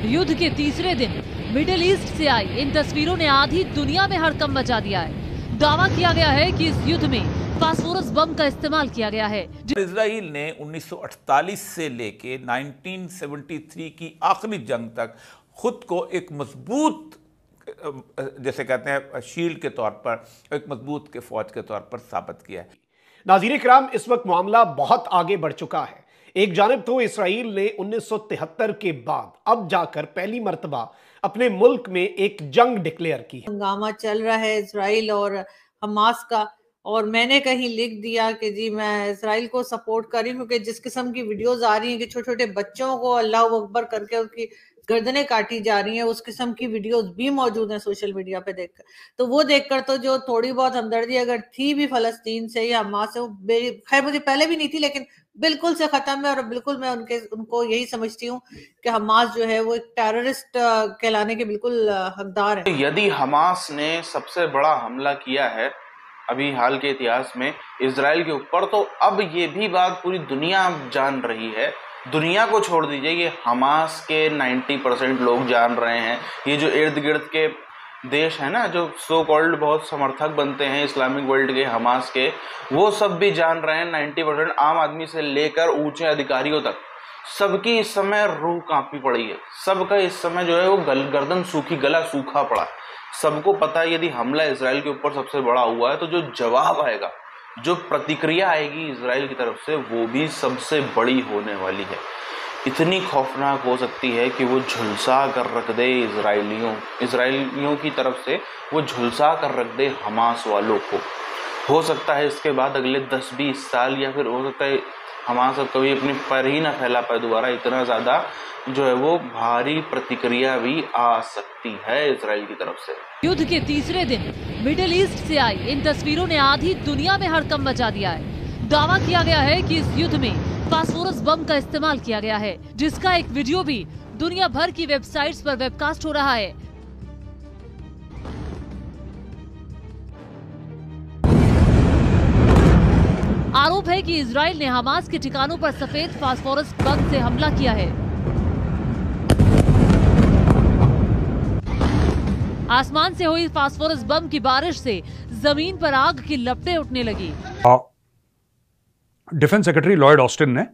युद्ध के तीसरे दिन मिडिल ईस्ट से आई इन तस्वीरों ने आधी दुनिया में हड़कंप मचा दिया है। दावा किया गया है कि इस युद्ध में फास्फोरस बम का इस्तेमाल किया गया है। इजराइल ने 1948 से लेके 1973 की आखिरी जंग तक खुद को एक मजबूत, जैसे कहते हैं, शील्ड के तौर पर, एक मजबूत के फौज के तौर पर साबित किया है। नाज़रीन किराम, इस वक्त मामला बहुत आगे बढ़ चुका है। एक जानिब तो इसराइल ने 1973 के बाद अब जाकर पहली मर्तबा अपने मुल्क में एक जंग डिक्लेयर की है। हंगामा चल रहा है इसराइल और हमास का, और मैंने कहीं लिख दिया कि जी मैं इसराइल को सपोर्ट कर रही हूँ, क्योंकि जिस किस्म की वीडियोस आ रही हैं कि छोटे छोटे बच्चों को अल्लाह अकबर करके उनकी गर्दनें काटी जा रही हैं, उस किस्म की वीडियोस भी मौजूद हैं सोशल मीडिया पे देखकर, तो वो देखकर तो जो थोड़ी बहुत हमदर्दी अगर थी भी फलस्तीन से या हमास से, वो खैर मुझे पहले भी नहीं थी, लेकिन बिल्कुल से खत्म है। और बिल्कुल मैं उनको यही समझती हूँ कि हमास जो है वो एक टेररिस्ट कहलाने के बिल्कुल हकदार है। यदि हमास ने सबसे बड़ा हमला किया है अभी हाल के इतिहास में इजराइल के ऊपर, तो अब ये भी बात पूरी दुनिया जान रही है। दुनिया को छोड़ दीजिए, ये हमास के 90% लोग जान रहे हैं। ये जो इर्द गिर्द के देश है ना, जो सो कॉल्ड बहुत समर्थक बनते हैं इस्लामिक वर्ल्ड के, हमास के, वो सब भी जान रहे हैं। 90% आम आदमी से लेकर ऊंचे अधिकारियों तक सबकी इस समय रूह कांपी पड़ी है। सबका इस समय जो है वो गर्दन सूखी, गला सूखा पड़ा। सबको पता है यदि हमला इजराइल के ऊपर सबसे बड़ा हुआ है तो जो जवाब आएगा, जो प्रतिक्रिया आएगी इजराइल की तरफ से, वो भी सबसे बड़ी होने वाली है। इतनी खौफनाक हो सकती है कि वो झुलसा कर रख दे इजराइलियों की तरफ से, वो झुलसा कर रख दे हमास वालों को। हो सकता है इसके बाद अगले 10-20 साल, या फिर हो सकता है हमास अब कभी अपने पैर ही ना फैला पाए दोबारा। इतना ज़्यादा जो है वो भारी प्रतिक्रिया भी आ सकती है इजराइल की तरफ से। युद्ध के तीसरे दिन मिडिल ईस्ट से आई इन तस्वीरों ने आधी दुनिया में हड़कंप मचा दिया है। दावा किया गया है कि इस युद्ध में फास्फोरस बम का इस्तेमाल किया गया है, जिसका एक वीडियो भी दुनिया भर की वेबसाइट्स पर वेबकास्ट हो रहा है। आरोप है कि इजराइल ने हमास के ठिकानों पर सफेद फास्फोरस बम से हमला किया है। आसमान से हुई फास्फोरस बम की बारिश से जमीन पर आग की लपटें उठने लगी। डिफेंस सेक्रेटरी लॉयड ऑस्टिन ने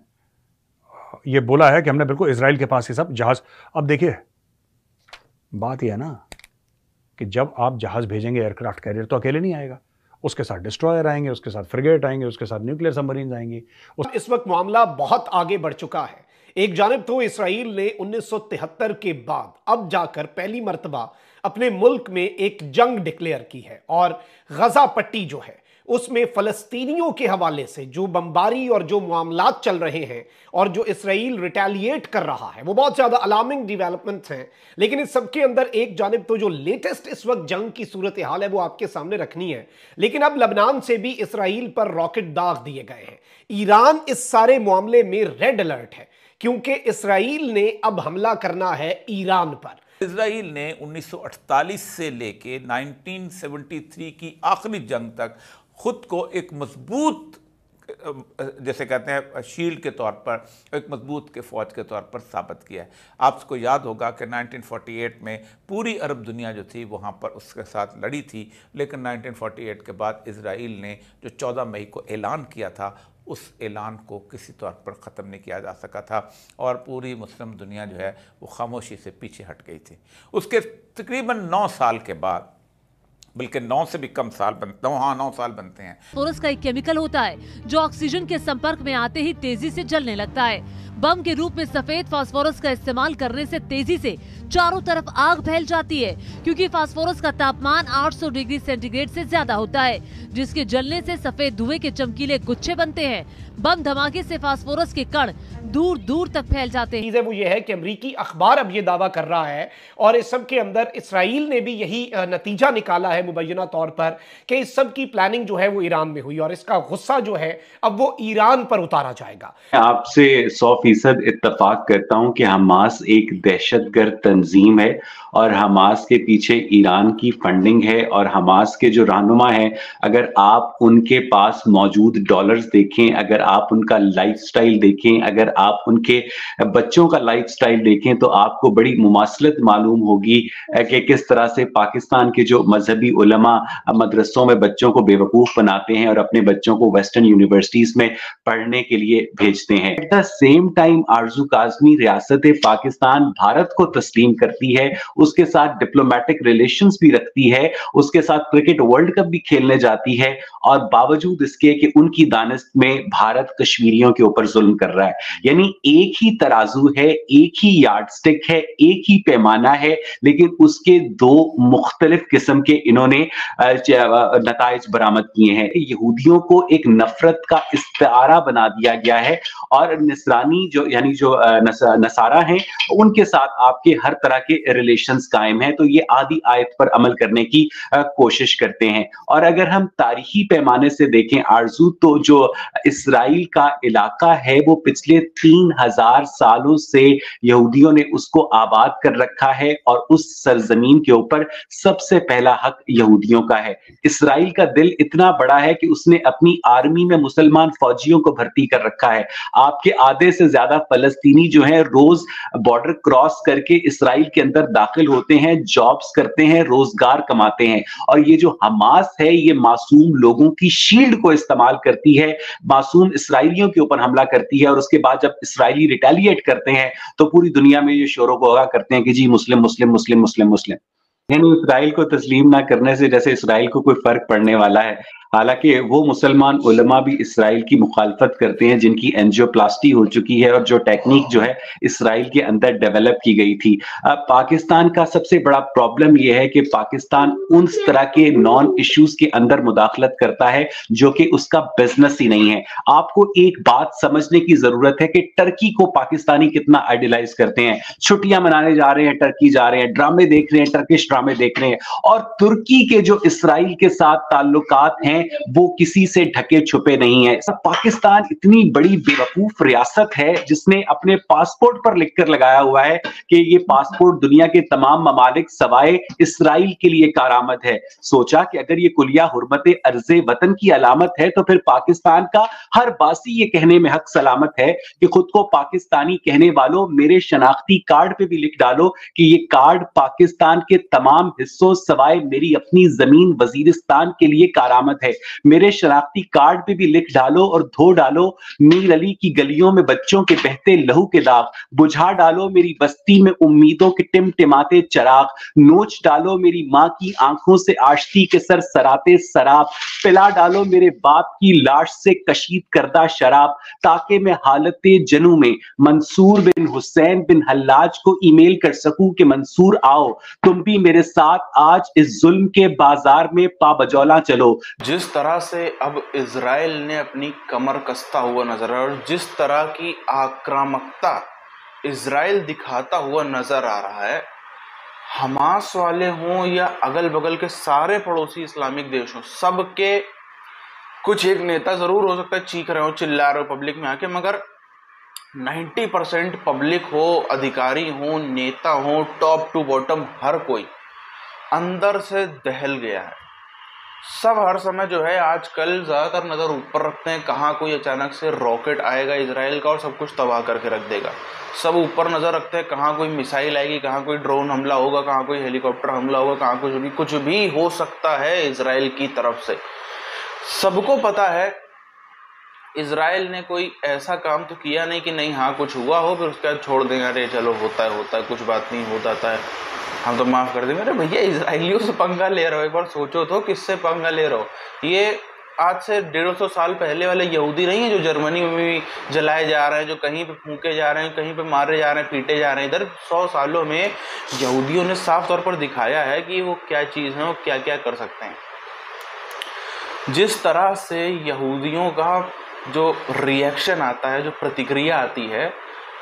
यह बोला है कि हमने बिल्कुल इजराइल के पास ये सब जहाज, अब देखिए बात यह है ना कि जब आप जहाज भेजेंगे एयरक्राफ्ट कैरियर, तो अकेले नहीं आएगा, उसके साथ डिस्ट्रॉयर आएंगे, उसके साथ फ्रिगेट आएंगे, उसके साथ न्यूक्लियर सबमरीन आएंगी। इस वक्त मामला बहुत आगे बढ़ चुका है। एक जानिब तो इसराइल ने 1973 के बाद अब जाकर पहली मर्तबा अपने मुल्क में एक जंग डिक्लेयर की है, और गजा पट्टी जो है उसमें फलस्तीनियों के हवाले से जो बमबारी और जो मामलात चल रहे हैं और जो इसराइल रिटेलिएट कर रहा है, वो बहुत ज्यादा अलार्मिंग डेवलपमेंट्स हैं। लेकिन इस सबके अंदर एक जानिब तो जो लेटेस्ट इस वक्त जंग की सूरत हाल है वो आपके सामने रखनी है। लेकिन अब लबनान से भी इसराइल पर रॉकेट दाग दिए गए हैं। ईरान इस सारे मामले में रेड अलर्ट है, क्योंकि इसराइल ने अब हमला करना है ईरान पर। इजराइल ने 1948 से लेके 1973 की आखिरी जंग तक खुद को एक मजबूत, जैसे कहते हैं, शील्ड के तौर पर, एक मजबूत के फौज के तौर पर साबित किया है। आपको याद होगा कि 1948 में पूरी अरब दुनिया जो थी वहाँ पर उसके साथ लड़ी थी, लेकिन 1948 के बाद इजराइल ने जो 14 मई को ऐलान किया था, उस ऐलान को किसी तौर पर ख़त्म नहीं किया जा सका था, और पूरी मुस्लिम दुनिया जो है वो खामोशी से पीछे हट गई थी। उसके तकरीबन 9 साल के बाद, बल्कि 9 से भी कम साल बनते हैं, हाँ 9 साल बनते हैं। फास्फोरस का एक केमिकल होता है जो ऑक्सीजन के संपर्क में आते ही तेजी से जलने लगता है। बम के रूप में सफेद फास्फोरस का इस्तेमाल करने से तेजी से चारों तरफ आग फैल जाती है, क्योंकि फास्फोरस का तापमान 800 डिग्री सेंटीग्रेड से ज्यादा होता है, जिसके जलने से सफेद धुएं के चमकीले गुच्छे बनते हैं। बम धमाके से फास्फोरस के कण दूर दूर तक फैल जाते हैं। वो ये है कि अमेरिकी अखबार अब ये दावा कर रहा है, और इस सब के अंदर इसराइल ने भी यही नतीजा निकाला है मुबैना तौर पर, कि इस सब की प्लानिंग जो है वो ईरान में हुई, और इसका गुस्सा जो है अब वो ईरान पर उतारा जाएगा। आपसे 100% इत्तेफाक करता हूं कि हमास एक दहशतगर्द तंजीम है और हमास के पीछे ईरान की फंडिंग है। और हमास के जो रहनुमा हैं, अगर आप उनके पास मौजूद डॉलर्स देखें, अगर आप उनका लाइफस्टाइल देखें, अगर आप उनके बच्चों का लाइफस्टाइल देखें, तो आपको बड़ी मुमासलत मालूम होगी कि किस तरह से पाकिस्तान के जो मजहबी उलमा मदरसों में बच्चों को बेवकूफ बनाते हैं और अपने बच्चों को वेस्टर्न यूनिवर्सिटीज में पढ़ने के लिए भेजते हैं। एट द सेम टाइम आरजू काज़मी रियासत पाकिस्तान भारत को तस्लीम करती है, उसके साथ डिप्लोमेटिक रिलेशंस भी रखती है, उसके साथ क्रिकेट वर्ल्ड कप भी खेलने जाती है, और बावजूद इसके कि उनकी दानिश में भारत कश्मीरियों के ऊपर जुल्म कर रहा है। यानी एक ही तराजू है, एक ही यार्डस्टिक है, एक ही पैमाना है, लेकिन उसके दो मुख्तलिफ किस्म के इन्होंने नताइज बरामद किए हैं। यहूदियों को एक नफरत का इस्तारा बना दिया गया है और निसरानी जो यानी जो नसारा हैं उनके साथ आपके हर तरह के रिलेशंस कायम हैं। तो ये आदि आयत पर अमल करने की कोशिश करते हैं। और अगर हम तारीखी पैमाने से देखें आरजू, तो जो इसराइल का इलाका है वो पिछले 3000 सालों से यहूदियों ने उसको आबाद कर रखा है और उस सरजमीन के ऊपर सबसे पहला हक यहूदियों का है। इसराइल का दिल इतना बड़ा है कि उसने अपनी आर्मी में मुसलमान फौजियों को भर्ती कर रखा है। आपके आधे से ज्यादा फलस्तीनी जो हैं रोज बॉर्डर क्रॉस करके इसराइल के अंदर दाखिल होते हैं, जॉब्स करते हैं, रोजगार कमाते हैं। और ये जो हमास है ये मासूम लोगों की शील्ड को इस्तेमाल करती है, मासूम इसराइलियों के ऊपर हमला करती है, और उसके बाद जब इसराइली रिटेलिएट करते हैं तो पूरी दुनिया में ये शोरों को आगाह करते हैं कि जी मुस्लिम मुस्लिम मुस्लिम मुस्लिम मुस्लिम। यानी इसराइल को तस्लीम ना करने से जैसे इसराइल को कोई फर्क पड़ने वाला है। हालांकि वो मुसलमान उलमा भी इसराइल की मुखालफत करते हैं जिनकी एंजियोप्लास्टी हो चुकी है और जो टेक्निक जो है इसराइल के अंदर डेवलप की गई थी। अब पाकिस्तान का सबसे बड़ा प्रॉब्लम यह है कि पाकिस्तान उन तरह के नॉन इश्यूज के अंदर मुदाखलत करता है जो कि उसका बिजनेस ही नहीं है। आपको एक बात समझने की जरूरत है कि टर्की को पाकिस्तानी कितना आइडियलाइज करते हैं। छुट्टियां मनाने जा रहे हैं, टर्की जा रहे हैं, ड्रामे देख रहे हैं, टर्किश ड्रामे देख रहे हैं। और तुर्की के जो इसराइल के साथ ताल्लुकात हैं वो किसी से ढके छुपे नहीं है। पाकिस्तान इतनी बड़ी बेवकूफ रियासत है जिसने अपने पासपोर्ट पर लिखकर लगाया हुआ है कि ये पासपोर्ट दुनिया के तमाम ममालिक सवाए इसराइल के लिए कारआमद है। सोचा कि अगर ये कुलिया हुर्मत अर्ज़े वतन की अलामत है तो फिर पाकिस्तान का हर बासी ये कहने में हक सलामत है कि खुद को पाकिस्तानी कहने वालों मेरे शनाख्ती कार्ड पे भी लिख डालो कि ये कार्ड पाकिस्तान के तमाम हिस्सों सवाए मेरी अपनी जमीन वजीरिस्तान के लिए कारआमद है। मेरे शनाख्ती कार्ड पे भी लिख डालो और धो डालो मीर अली की गलियों में बच्चों के बहते लहू के दाग, बुझा डालो मेरी बस्ती में उम्मीदों के टिमटिमाते चिराग, नोच डालो मेरी माँ की आंखों से आश्ती के सर सराते शराब, पिला डालो मेरे बाप की लाश से कशीद करदा शराब, ताकि मैं हालते जनू में मंसूर बिन हुसैन बिन हल्लाज को ईमेल कर सकूं कि मंसूर आओ तुम भी मेरे साथ आज इस जुल्म के बाजार में पाबजौला चलो। जिस तरह से अब इजराइल ने अपनी कमर कसता हुआ नजर आ रहा है और जिस तरह की आक्रामकता इजराइल दिखाता हुआ नजर आ रहा है, हमास वाले हों या अगल बगल के सारे पड़ोसी इस्लामिक देश हों, सबके कुछ एक नेता जरूर हो सकता है चीख रहे हो, चिल्ला रहे हो पब्लिक में आके, मगर 90% पब्लिक हो, अधिकारी हो, नेता हो, टॉप टू बॉटम हर कोई अंदर से दहल गया है। सब हर समय जो है आजकल ज्यादातर नजर ऊपर रखते हैं, कहाँ कोई अचानक से रॉकेट आएगा इजराइल का और सब कुछ तबाह करके रख देगा। सब ऊपर नजर रखते हैं कहाँ कोई मिसाइल आएगी, कहाँ कोई ड्रोन हमला होगा, कहाँ कोई हेलीकॉप्टर हमला होगा, कहाँ कुछ भी हो सकता है इजराइल की तरफ से। सबको पता है इजराइल ने कोई ऐसा काम तो किया नहीं कि नहीं हाँ कुछ हुआ हो फिर उसके बाद छोड़ देंगे, अरे चलो होता है कुछ बात नहीं, हो जाता है, हम तो माफ कर देंगे। अरे भैया इजराइलियों से पंगा ले रहे हो, एक बार सोचो तो किससे पंगा ले रहे हो। ये आज से 150 साल पहले वाले यहूदी नहीं है जो जर्मनी में भी जलाए जा रहे हैं, जो कहीं पे फूके जा रहे हैं, कहीं पे मारे जा रहे हैं, पीटे जा रहे हैं। इधर 100 सालों में यहूदियों ने साफ तौर पर दिखाया है कि वो क्या चीज़ है, वो क्या क्या कर सकते हैं। जिस तरह से यहूदियों का जो रिएक्शन आता है, जो प्रतिक्रिया आती है,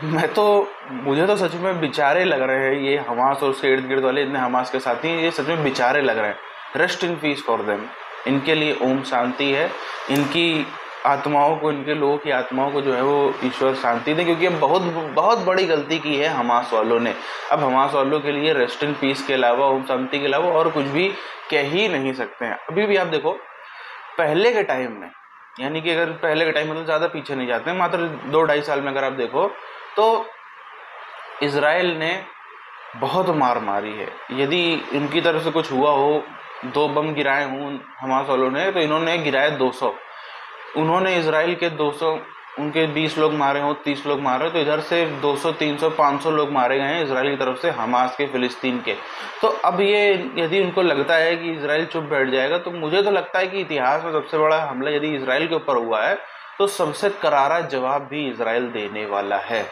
मुझे तो सच में बेचारे लग रहे हैं ये हमास और उसके इर्द गिर्द वाले इतने हमास के साथी, ये सच में बेचारे लग रहे हैं। Rest in peace for them. इनके लिए ओम शांति है, इनकी आत्माओं को, इनके लोगों की आत्माओं को जो है वो ईश्वर शांति दे, क्योंकि अब बहुत बहुत बड़ी गलती की है हमास वालों ने। अब हमास वालों के लिए रेस्ट इन पीस के अलावा, ओम शांति के अलावा और कुछ भी कह ही नहीं सकते हैं। अभी भी आप देखो, पहले के टाइम में, यानी कि अगर पहले के टाइम मतलब ज़्यादा पीछे नहीं जाते हैं, मात्र 2-2.5 साल में अगर आप देखो तो इजराइल ने बहुत मार मारी है। यदि इनकी तरफ से कुछ हुआ हो, 2 बम गिराए हों हमास वालों ने, तो इन्होंने गिराए 200। उन्होंने इजराइल के 200, उनके 20 लोग मारे हों, 30 लोग मारे, तो इधर से 200, 300, 500 लोग मारे गए हैं इजराइल की तरफ से, हमास के, फिलिस्तीन के। तो अब ये यदि उनको लगता है कि इजराइल चुप बैठ जाएगा, तो मुझे तो लगता है कि इतिहास में सबसे बड़ा हमला यदि इजराइल के ऊपर हुआ है तो सबसे करारा जवाब भी इजराइल देने वाला है।